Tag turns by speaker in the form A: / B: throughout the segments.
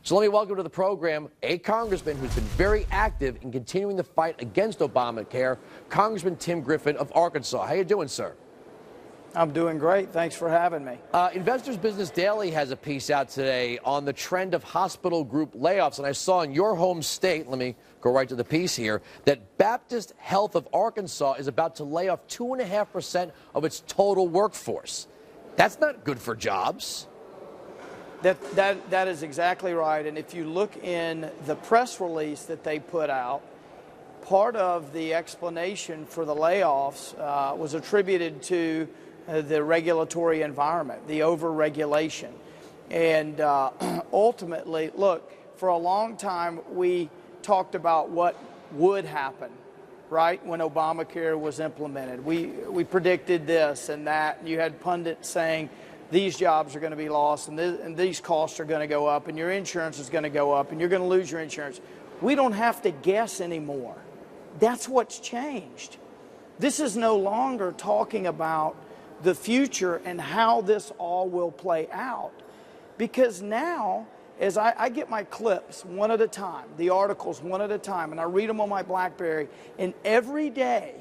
A: So let me welcome to the program a congressman who's been very active in continuing the fight against Obamacare, Congressman Tim Griffin of Arkansas. How you doing, sir?
B: I'm doing great. Thanks for having me.
A: Investors Business Daily has a piece out today on the trend of hospital group layoffs. And I saw in your home state, let me go right to the piece here, that Baptist Health of Arkansas is about to lay off 2.5% of its total workforce. That's not good for jobs.
B: That is exactly right. And if you look in the press release that they put out, part of the explanation for the layoffs was attributed to the regulatory environment, the overregulation. And ultimately, look, for a long time, we talked about what would happen, right, when Obamacare was implemented. We predicted this and that. You had pundits saying these jobs are going to be lost and these costs are going to go up and your insurance is going to go up and you're going to lose your insurance. We don't have to guess anymore. That's what's changed. This is no longer talking about the future and how this all will play out. Because now, as I get my clips one at a time, the articles one at a time, and I read them on my BlackBerry, and every day,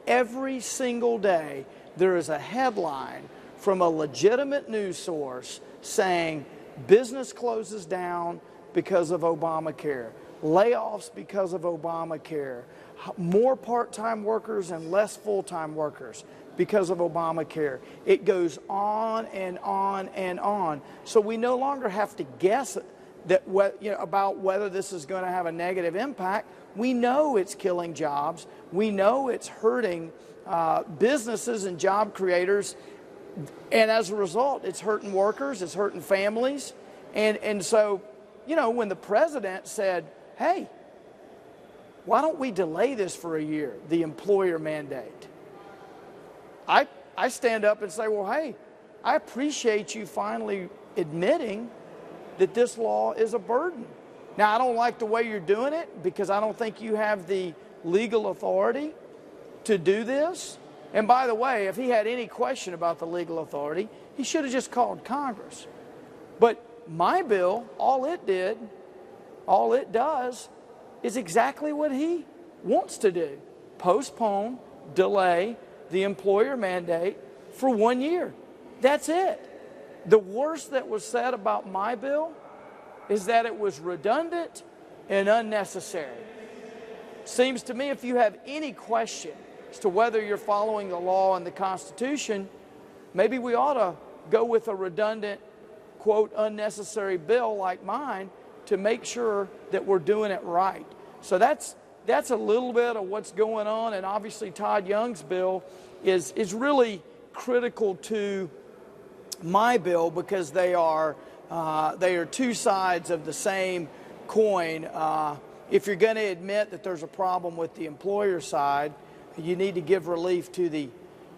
B: every single day, there is a headline from a legitimate news source saying business closes down because of Obamacare, layoffs because of Obamacare, more part-time workers and less full-time workers because of Obamacare. It goes on and on and on. So we no longer have to guess that about whether this is going to have a negative impact. We know it's killing jobs. We know it's hurting businesses and job creators. And as a result, it's hurting workers, it's hurting families. And so, when the president said, hey, why don't we delay this for a year, the employer mandate? I stand up and say, well, hey, I appreciate you finally admitting that this law is a burden. Now, I don't like the way you're doing it because I don't think you have the legal authority to do this. And by the way, if he had any question about the legal authority, he should have just called Congress. But my bill, all it does is exactly what he wants to do. Postpone, delay the employer mandate for 1 year. That's it. The worst that was said about my bill is that it was redundant and unnecessary. Seems to me if you have any question as to whether you're following the law and the Constitution, maybe we ought to go with a redundant, quote, unnecessary bill like mine to make sure that we're doing it right. So that's a little bit of what's going on, and obviously Todd Young's bill is really critical to my bill because they are two sides of the same coin. If you're going to admit that there's a problem with the employer side, you need to give relief to the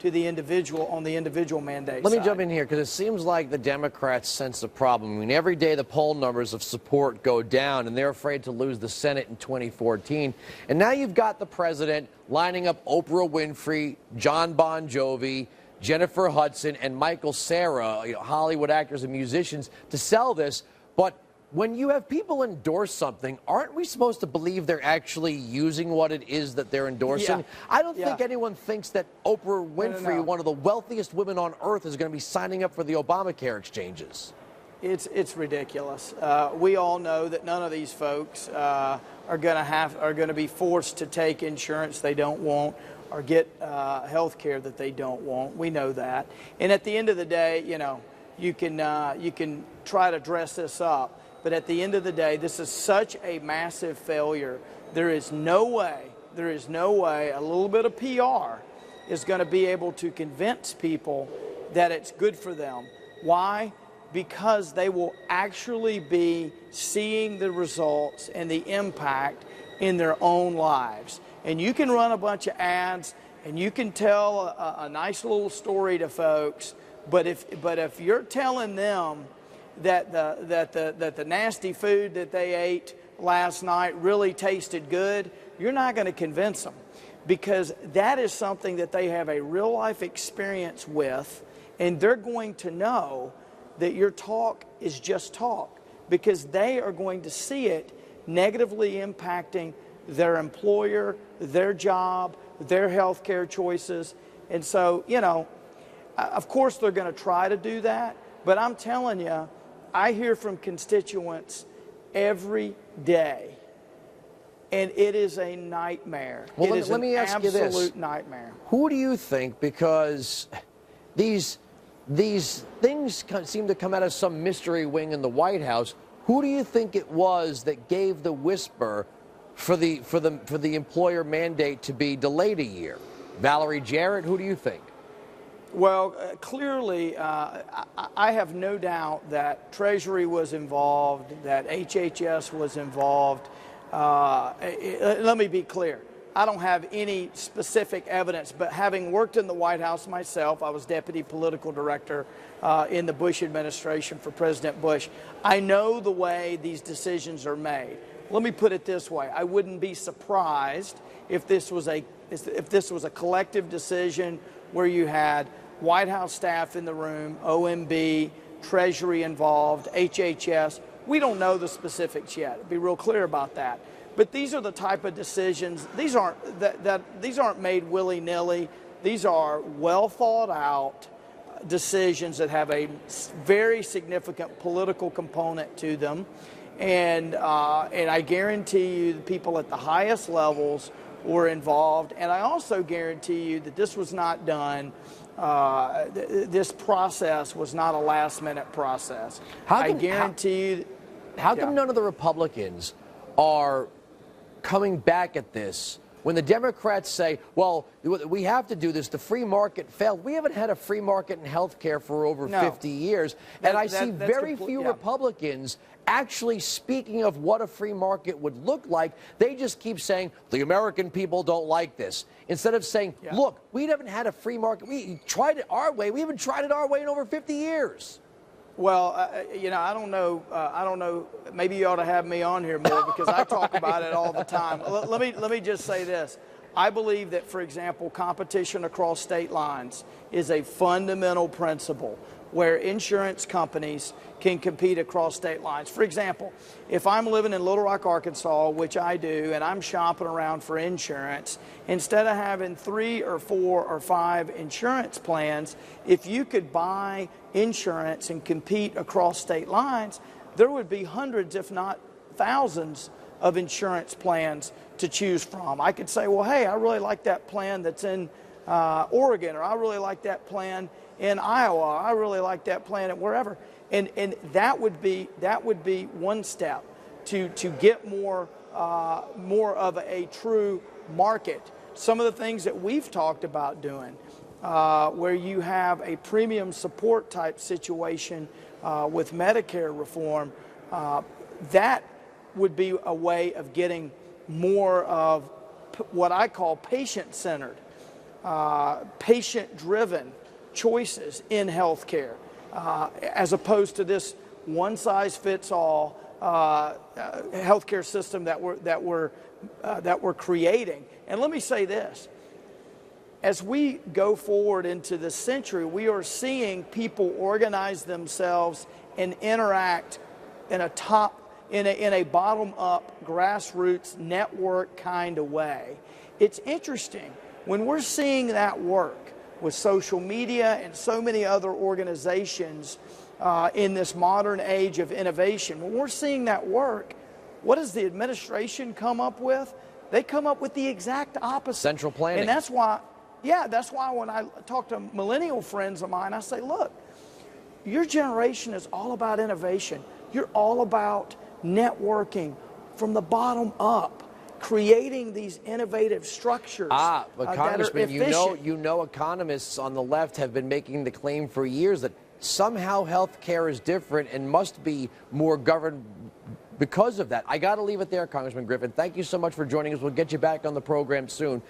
B: individual on the individual mandate
A: Let me
B: side.
A: jump in here because it seems like the Democrats sense the problem. I mean, every day the poll numbers of support go down, and they're afraid to lose the Senate in 2014. And now you've got the president lining up Oprah Winfrey, John Bon Jovi, Jennifer Hudson, and Michael Cera, Hollywood actors and musicians, to sell this. But when you have people endorse something, aren't we supposed to believe they're actually using what it is that they're endorsing?
B: Yeah.
A: I don't think anyone thinks that Oprah Winfrey, one of the wealthiest women on earth, is going to be signing up for the Obamacare exchanges.
B: It's ridiculous. We all know that none of these folks are going to be forced to take insurance they don't want or get health care that they don't want. We know that. And at the end of the day, you can try to dress this up. But at the end of the day, this is such a massive failure. There is no way a little bit of PR is going to be able to convince people that it's good for them. Why? Because they will actually be seeing the results and the impact in their own lives. And you can run a bunch of ads and you can tell a nice little story to folks, but if you're telling them that the nasty food that they ate last night really tasted good, you're not going to convince them, because that is something that they have a real life experience with, and they're going to know that your talk is just talk. because they are going to see it negatively impacting their employer, their job, their health care choices. And so, you know, of course they're going to try to do that, but I'm telling you, I hear from constituents every day, and it is a nightmare.
A: Well,
B: it is
A: let me ask you this.
B: Absolute nightmare.
A: Who do you think, because these things seem to come out of some mystery wing in the White House, who do you think it was that gave the whisper for the employer mandate to be delayed a year? Valerie Jarrett, who do you think?
B: Well, clearly, I have no doubt that Treasury was involved, that HHS was involved. Let me be clear. I don't have any specific evidence, but having worked in the White House myself, I was deputy political director in the Bush administration for President Bush. I know the way these decisions are made. Let me put it this way. I wouldn't be surprised if this was a collective decision where you had White House staff in the room, OMB, Treasury involved, HHS. We don't know the specifics yet. Be real clear about that. But these are the type of decisions. These aren't made willy-nilly. These are well thought out decisions that have a very significant political component to them. And I guarantee you the people at the highest levels were involved. And I also guarantee you that this was not done. This process was not a last-minute process. I guarantee you.
A: How come none of the Republicans are coming back at this when the Democrats say, well, we have to do this, the free market failed? We haven't had a free market in health care for over 50 years. And I see very few Republicans actually speaking of what a free market would look like. They just keep saying, the American people don't like this. Instead of saying, look, we haven't had a free market. We tried it our way. We haven't tried it our way in over 50 years.
B: Well, you know, I don't know. Maybe you ought to have me on here more because I talk about it all the time. Let me just say this. I believe that, for example, competition across state lines is a fundamental principle where insurance companies can compete across state lines. For example, if I'm living in Little Rock, Arkansas, which I do, and I'm shopping around for insurance, instead of having 3 or 4 or 5 insurance plans, if you could buy insurance and compete across state lines, there would be hundreds, if not thousands, of insurance plans to choose from. I could say, well, hey, I really like that plan that's in Oregon, or I really like that plan in Iowa, I really like that plan at wherever. And that would be one step to get more of a true market. Some of the things that we've talked about doing, where you have a premium support type situation with Medicare reform, that would be a way of getting more of what I call patient-centered, patient-driven choices in healthcare, as opposed to this one-size-fits-all healthcare system that we're creating. And let me say this: as we go forward into this century, we are seeing people organize themselves and interact in a bottom-up, grassroots network kind of way. It's interesting when we're seeing that work with social media and so many other organizations in this modern age of innovation. When we're seeing that work, what does the administration come up with? They come up with the exact opposite.
A: Central planning.
B: And that's why when I talk to millennial friends of mine, I say, look, your generation is all about innovation. You're all about networking from the bottom up, creating these innovative structures
A: but
B: that
A: Congressman,
B: are efficient.
A: you know economists on the left have been making the claim for years that somehow health care is different and must be more governed because of that. I got to leave it there, Congressman Griffin. Thank you so much for joining us. We'll get you back on the program soon.